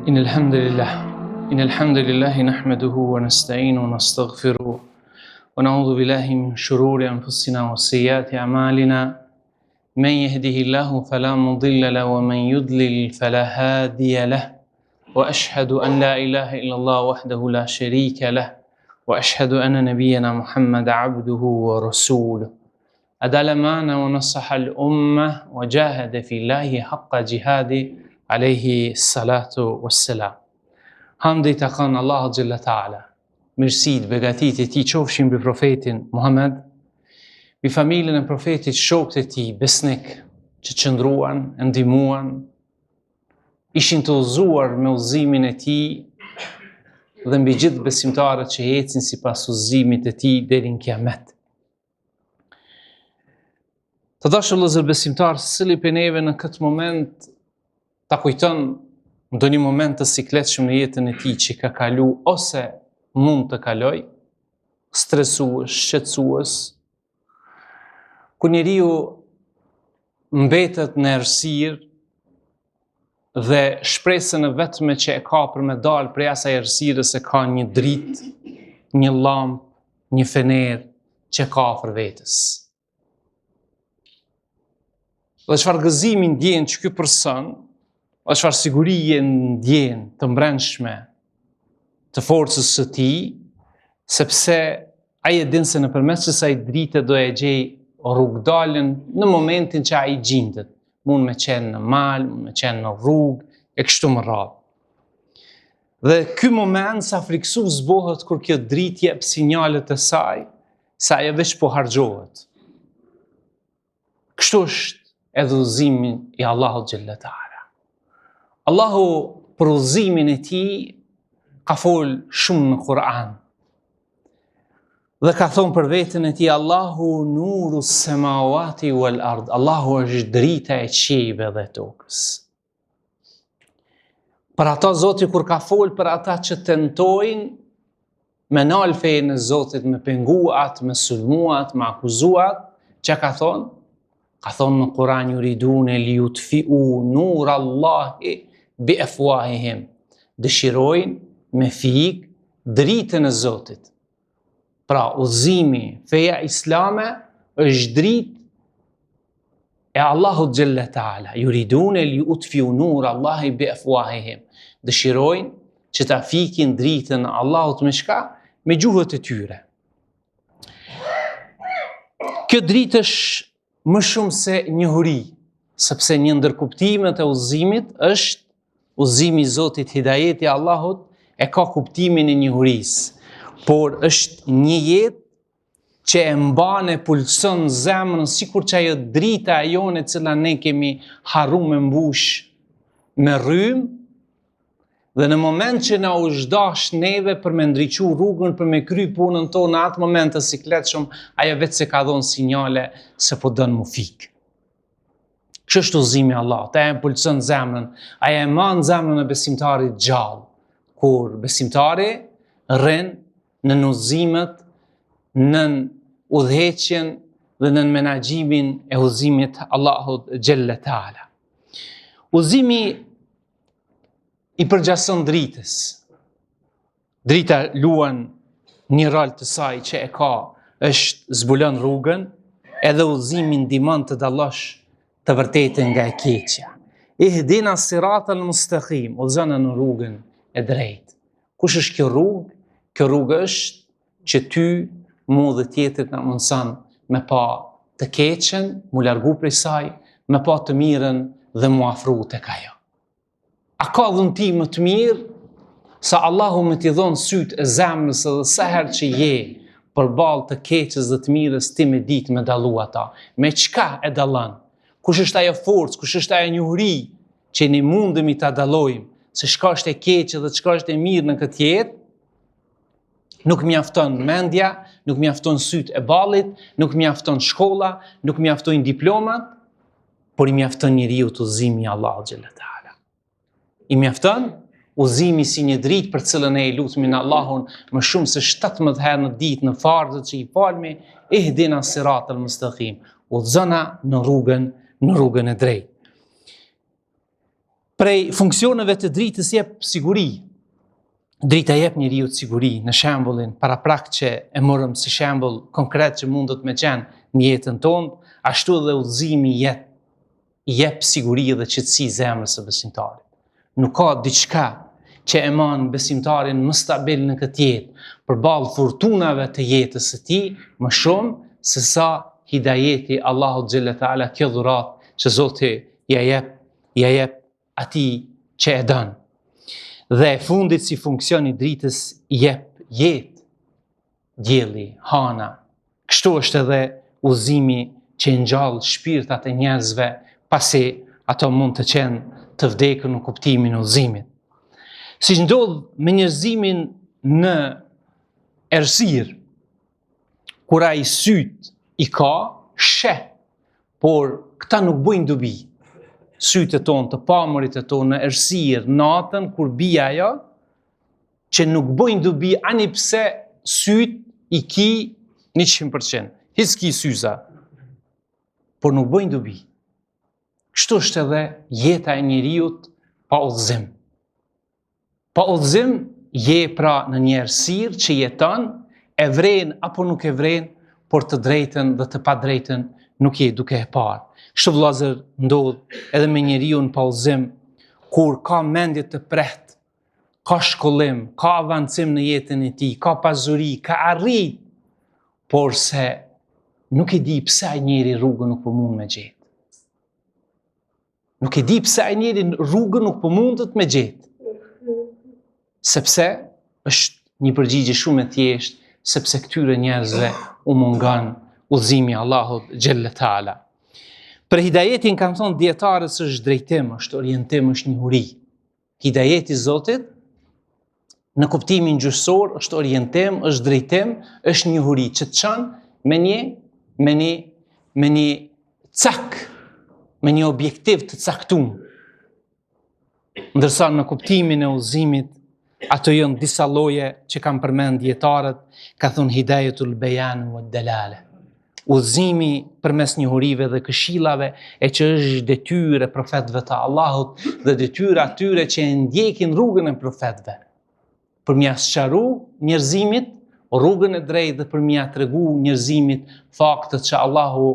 إن الحمد لله نحمده ونستعينه ونستغفره ونعوذ بالله من شرور أنفسنا وسيئات أعمالنا من يهده الله فلا مضل له ومن يضلل فلا هادي له وأشهد أن لا إله إلا الله وحده لا شريك له وأشهد أن نبينا محمد عبده ورسوله أدى الأمانة ونصح الأمة وجاهد في الله حق جهاده عليه الصلاة والسلام. Hamdi të kanë Allahu Gjelle Taala. Mirësitë, begatit e tij qofshin mbi profetin Muhammed, mbi familjen e profetit, shokët e tij besnik që qëndruan, e ndihmuan, ishin të udhëzuar me udhëzimin e tij dhe mbi gjithë besimtarët që ecin sipas udhëzimit të tij deri në Kiamet. Të dashur vëllezër besimtarë, secili prej neve në këtë moment ta kujton ndonjë moment të sikletshëm në jetën e tij që ka kalu ose mund të kaloj, stresues, shqetësues, ku njeriu mbetet në errësirë dhe shpresën e vetme që e ka për me dalë prej asaj errësirës e ka një dritë, një llampë, një fener që ka afër vetes. Dhe çfarë gëzimi ndjen që ky person, o çfarë sigurie ndjen të mbrëmshme të forcës së tij, sepse ai e din se nëpërmes kësaj drite do e gjej rrugdalën në momentin që ai gjendet. Mund me qenë në mal, mund me qenë në rrugë, e kështu me radhë. Dhe ky moment sa friksues bëhet kur kjo dritë jep sinjalet e saj, se ajo veç po harxhohet. Kështu është edhe udhëzimi i Allahut Gjelle Taala. Allahu për udhëzimin e tij ka fol shumë në Kur'an. Dhe ka thonë për veten e tij, Allahu nuru semawati wal ard. Allahu është drita e qiejve dhe tokës. Për ata Zoti kur ka fol për ata që tentojnë me nal fenë e Zotit, me penguat, me sulmuat, me akuzuat, që ka thonë? Ka thonë në Kur'an, yuridune li yutfi'u nur Allahi bi afwahihim. Dëshirojnë me fik dritën e Zotit. Pra, udhëzimi, feja islame është dritë e Allahut Gjelle Taala. Yuridune li yutfi'u nur Allahi bi afwahihim. Dëshirojnë që ta fikin dritën e Allahut me çka? Me gjuhët e tyre. Kjo dritë është më shumë se njohuri, sepse një ndër kuptimet e udhëzimit është udhëzimi i Zotit, hidajeti i Allahut e ka kuptimin e njohurisë, por është një jetë që e mban e pulson zemrën sikur që ajo drita e jone cila ne kemi harru me mbush me rrymë, dhe në moment që na u zhdash neve për me ndriqu rrugën, për me kry punën tonë, në atë moment të sikletshëm, ajo vetë se ka dhonë sinjale se po dënë mu fikë. Kështu është udhëzimi i Allahut, ajo e pulson zemrën, ajo e man zemrën e besimtarit gjallë, kur besimtari rrin në udhëzimet, në udhëheqjen dhe në menaxhimin e udhëzimit Allahut Gjelle Taala. Udhëzimi i përgjason dritës. Drita luan një rol të saj që e ka, është zbulon rrugën, edhe udhëzimi ndihmon të dallosh të vërtetën nga e keqja. Ihdina siratal mustaqim, udhëzon në rrugën e drejtë. Kush është kjo rrugë? Kjo rrugë është që ty, mu dhe tjetrit na mundson me pa të keqen, mu largu prej saj, me pa të mirën dhe mu afru tek ajo. A ka dhunti më të mirë sa Allahu me t'i dhonë sytë e zemrës edhe sa herë që je përballë të keqes dhe të mirës, ti me ditë me dallu ata. Me çka e dallon? Kush është ajo forcë, kush është ajo njohuri që ne mundemi ta dallojmë se çka është e keqe dhe çka është e mirë në këtë jetë? Nuk mjafton mendja, nuk mjafton sytë e ballit, nuk mjafton shkolla, nuk mjaftojnë diplomat, por i mjafton njeriu udhëzimi i Allahut Gjelle Taala. I mjafton udhëzimi si një dritë për cilën e lutemi në Allahun më shumë se 17 herë në ditë në farzët që i falmi, ihdina siratal mustaqim, udhëzona në rrugën e drejtë. Prej funksioneve të dritës jep siguri. Drita jep njeriu siguri. Në shembullin paraprak që e morëm si shembull konkret që mund të më qenë në jetën tonë, ashtu edhe udhëzimi jep siguri dhe qetësi zemrës së besimtarit. Nuk ka diçka që e man besimtarin më stabil në këtë jetë përballë fortunave të jetës së tij më shumë se sa hidajeti Allahu xhalla taala, kjo dhuratë që Zoti ja jep atij që e don. Dhe fundit si funksion i dritës jep jetë, dielli, hana. Kështu është edhe udhëzimi që ngjall shpirtat e njerëzve pasi ato mund të qenë të vdekur në kuptimin e udhëzimit. Si ndodh me njerëzimin në errësirë, kur ai syt i ka, sheh, por këta nuk bujnë dobi. Sytë tonë, të pamurit e tonë në errësirë, natën kur bie ajo, që nuk bujnë dobi ani pse syt i ki 100%. Hiç ki syza, por nuk bujnë dobi. Kështu është edhe jeta e njeriut pa udhëzim. Pa udhëzim je pra në një errësirë që jeton, e vren apo nuk e vren, por të drejtën dhe të padrejtën nuk je duke e parë. Kështu vëllazër ndodh edhe me njeriu pa udhëzim, kur ka mendje të prehtë, ka shkollim, ka avancim në jetën e tij, ka pasuri, ka arrit, por se nuk e di pse ai njeri rrugën nuk po mund me gjetë. Nuk e di pse ai njeri rrugën nuk po mundet me gjetë. Sepse është një përgjigje shumë e thjeshtë, sepse këtyre njerëzve u mungon udhëzimi i Allahut xhalla taala. Për hidajetin kanë thonë dietarës është drejtim, është orientim, është njohuri. Hidajeti i Zotit në kuptimin gjuhësor është orientim, është drejtim, është njohuri që të çon me një cak, me një objektiv të caktuar. Ndërsa në kuptimin e udhëzimit ato janë disa lloje që kanë përmend dietarët, ka thonë hidayetul bayan wa dalala. Udhëzimi përmes njohurive dhe këshillave e që është detyrë e profetëve të Allahut dhe detyrë atyre që e ndjekin rrugën e profetëve. Për mja sqaru njerëzimit rrugën e drejtë dhe për mja tregu njerëzimit faktet që Allahu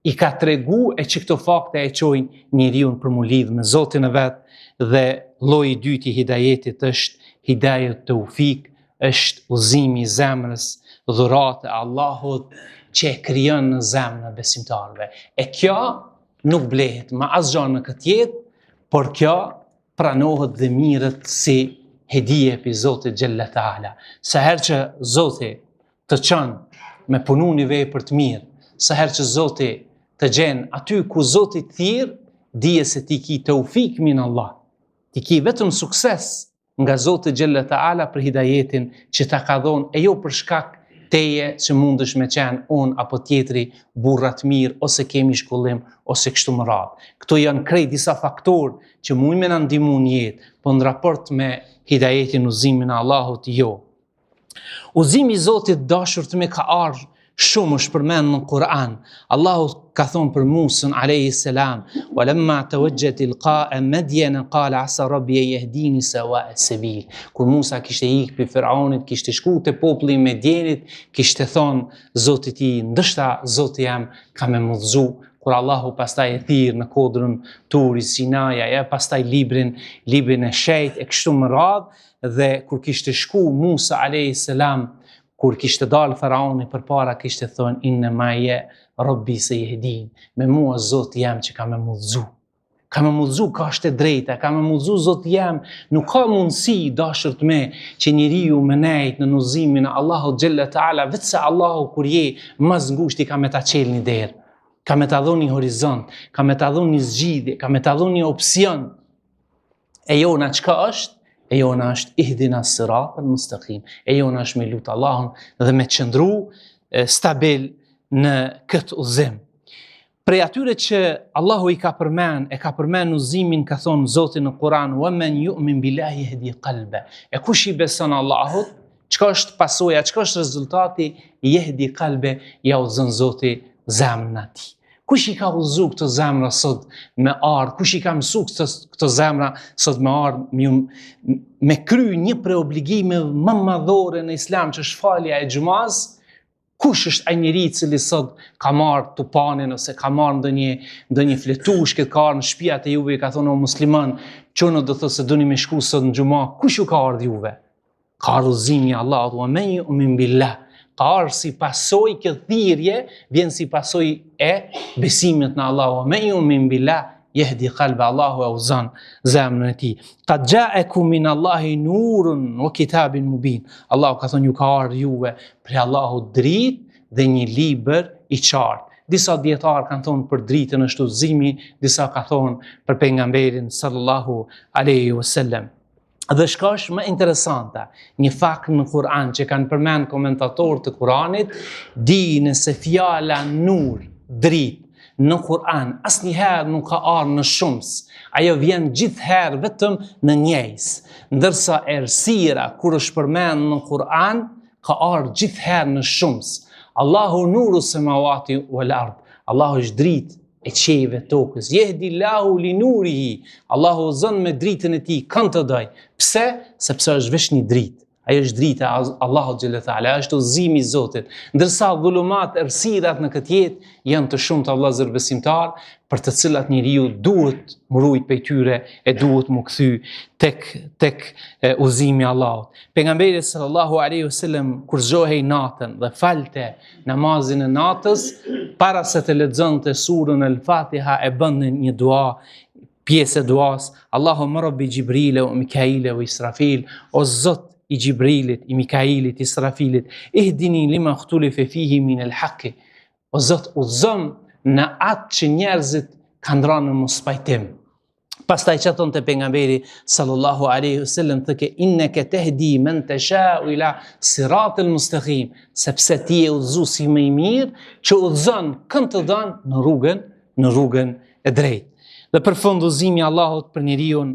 i ka tregu e që këto fakte e çojnë njeriu për mu lidh me Zotin e vet. Dhe lloji i dytë i hidajetit është hidayet taufik, është udhëzimi i zemrës, dhuratë e Allahut që e krijon në zemrën e besimtarëve. E kjo nuk blehet me asgjë në këtë jetë, por kjo pranohet dhe mirët si hedije për Zotit xhalla taala. Sa herë që Zoti të çon me punu një vepër të mirë, sa herë që Zoti të gjen aty ku Zoti të thirr, dije se ti ki taufik min Allah. Ti ki vetëm sukses nga Zoti xhalla taala për hidajetin që ta ka dhënë, e jo për shkak teje që mundesh me qenë unë apo tjetri burrat mirë, ose kemi shkollim, ose kështu më radhë. Këto janë krejt disa faktorë që mund me na ndihmu në jetë, po në raport me hidajetin, udhëzimin e Allahut, jo. Udhëzimi i Zotit dashur të me ka ardhur shumë është përmend në Kur'an. Allahu ka thonë për Musën alayhi salam, "Walamma tawajjat tilqa Madyan qala asa rabbi yahdini sawa'a sabil." Kur Musa kishte ikë për Firaunit, kishte shku te populli i Medjenit, kishte thonë Zotit i, ndoshta Zoti jam ka më udhëzu. Kur Allahu pastaj e thirr në kodrën Turi Sinaja, ja pastaj librin e shejt e kështu më radh, dhe kur kishte shku Musa alayhi salam, kur kishte dalë Faraoni përpara, kishte thonë inna ma'a rabbi sayahdin, me mua Zoti jam që ka më udhëzu. Ka më udhëzu, ka është e drejta, ka më udhëzu Zoti jam. Nuk ka mundësi dashur të me që njeriu me nejt në udhëzimin e Allahut xhalla taala, vetë se Allahu kur je mas ngushti ka me ta çel një derë, ka me ta dhënë një horizont, ka me ta dhënë një zgjidhje, ka me ta dhënë një opsion. E jona çka është? E jona është ihdina siratal mustaqim. E jona është me lut Allahun dhe me qëndru stabil në këtë udhëzim. Prej atyre që Allahu i ka përmend udhëzimin, ka thonë Zoti në Kur'an, "Wa man yu'min billahi yahdi qalba." E kush i beson Allahut, çka është pasoja, çka është rezultati? Yahdi qalbe, ja udhëzon Zoti zemrën e tij. Kush I ka udhëzu këto zemra sot me ardh? Kush I ka mësu këto zemra sot me ardh me kry një prej obligime më madhore në Islam, që është falja e xumaz? Kush është ai njeri I cili sot ka marrë tupanin ose ka marrë ndonjë fletush që ka ardhur në shtëpiat e juve, ka thonë o musliman, çuno do thotë se doni me shku sot në xuma? Kush ju ka ardhur juve? Ka ardhur udhëzimi I Allahut, wa men yu'min billah. Ka ardhur si pasojë, këtë thirrje vjen si pasojë e besimit në Allah. Wa men yu'min billah yahdi qalba, Allahu e udhëzon zemrën e tij. Qad ja'akum min Allahi nurun wa kitabin mubin. Allahu ka thonë ju ka ardhur juve prej Allahut dritë dhe një libër I qartë. Disa dietar kanë thonë për dritën është udhëzimi, disa ka thonë për pejgamberin sallallahu alaihi wasallam. Dhe shka është më interesante, një fakt në Kur'an që kanë përmend komentatorët të Kur'anit, di nëse fjala nur, dritë, në Kur'an asnjëherë nuk ka ardhur në shumës, ajo vjen gjithherë vetëm në njejs, ndërsa errësira kur është përmend në Kur'an ka ardhur gjithherë në shumës. Allahu nuru semawati wal ard. Allahu është dritë e qejve tokës. Yehdillahu li nurihi. Allahu zon me dritën e tij kanë të doj. Pse? Sepse është veç një dritë. Ajo është drita Allahu xhallahu teala, është udhëzimi I Zotit. Ndërsa dhulumat, errësirat në këtë jetë janë të shumta vëllezër besimtar, për të cilat njeriu duhet mbrojt prej tyre e duhet mu kthy tek udhëzimi I Allahut. Pejgamberi sallallahu alaihi wasallam kur zgjohej natën dhe falte namazin e natës, para se të lexonte surën Al-Fatiha e bënte një dua, pjesë e duas, Allahumma rabbi Jibril wa Mikail wa Israfil, o Zot I Gjibrilit, I Mikailit, I Israfilit, ihdini lima khtulife fihi min al-haqq. O Zot, udhëzom në atë që njerëzit kanë rënë në mospajtim. Pastaj që thonte pejgamberi sallallahu alaihi wasallam, thëke inneke tehdi men tashau ila siratil mustaqim, sepse ti je udhëzuesi më I mirë që udhëzon kënd të dhan në rrugën e drejtë. Dhe për fund udhëzimi I Allahut për njeriu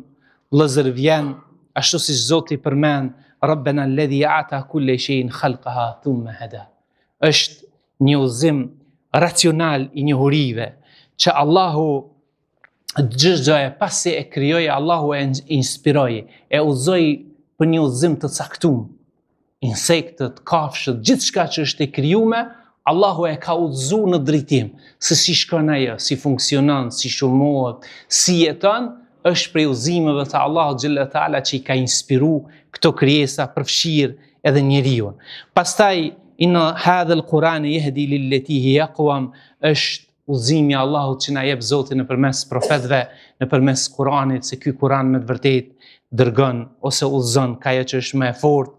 vëllezër vjen ashtu si Zoti përmend Rabbena alladhi a'ta kulle shay'in khalqaha thumma hada. Është një udhëzim racional I njohurive që Allahu gjëje pasi e krijoi, Allahu e inspiroi, e udhëzoi për një udhëzim të caktuar. Insektët, kafshët, gjithçka që është e krijuar, Allahu e ka udhëzuar në drejtim, se si shkon ajo, si funksionon, si shumohet, si jeton, është prej udhëzimeve të Allahut xhallahu teala që I ka inspiruar këto krijesa përfshir edhe njeriu. Pastaj inna hadha al-Quran yahdi lillati hiya aqwam, është udhëzimi I Allahut që na jep Zoti nëpërmes profetëve, nëpërmes Kuranit, se ky Kuran me të vërtetë dërgon ose udhëzon ka ajo që është më e fortë.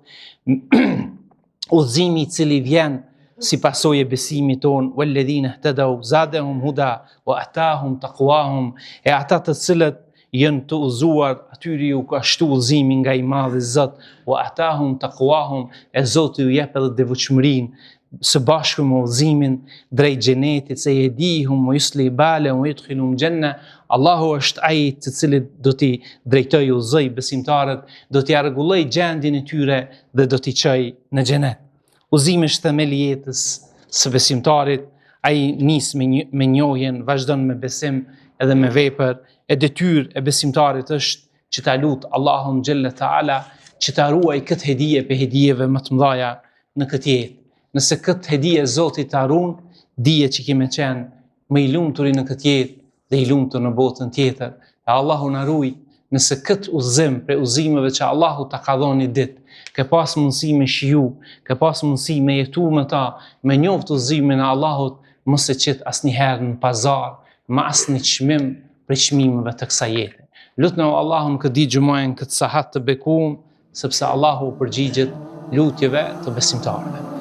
Udhëzimi I cili vjen si pasojë e besimit ton, walladhina ihtadaw zadahum huda wa atahum taqwahum, e ata të cilët janë të udhëzuar, atyri ju ka shtu udhëzimi nga I madhi Zot, wa atahum taqwahum, e Zoti ju jep edhe devotshmërinë së bashku me udhëzimin drejt xhenetit, se yehdihum wa yusli balahum wa yudkhiluhum janna. Allahu është ai I cili do t'i drejtojë udhëzoj besimtarët, do t'i rregulloj gjendjen e tyre dhe do t'i çojë në xhenet. Udhëzimi është themeli I jetës së besimtarit, ai nis me njohjen, vazhdon me besim edhe me vepër. E detyrë e besimtarit është që ta lutë Allahun xhalla taala që ta ruaj këtë hedije për hedijeve më të mëdha në këtë jetë. Nëse këtë hedije Zoti ta ruan, dije që kemi qenë më I lumtur në këtë jetë dhe I lumtur në botën tjetër. E Allahu na ruaj nëse këtë udhëzim për udhëzimeve që Allahu ta ka dhënë një ditë, ke pas mundësi me shiju, ke pas mundësi me jetu me ta, me njoft udhëzimin e Allahut, mos e qit asnjëherë në pazar, me asnjë çmim për çmimeve të kësaj jete. Lutna Allahun këtë ditë xhumajën këtë sahat të bekuar, sepse Allahu përgjigjet lutjeve të besimtarëve.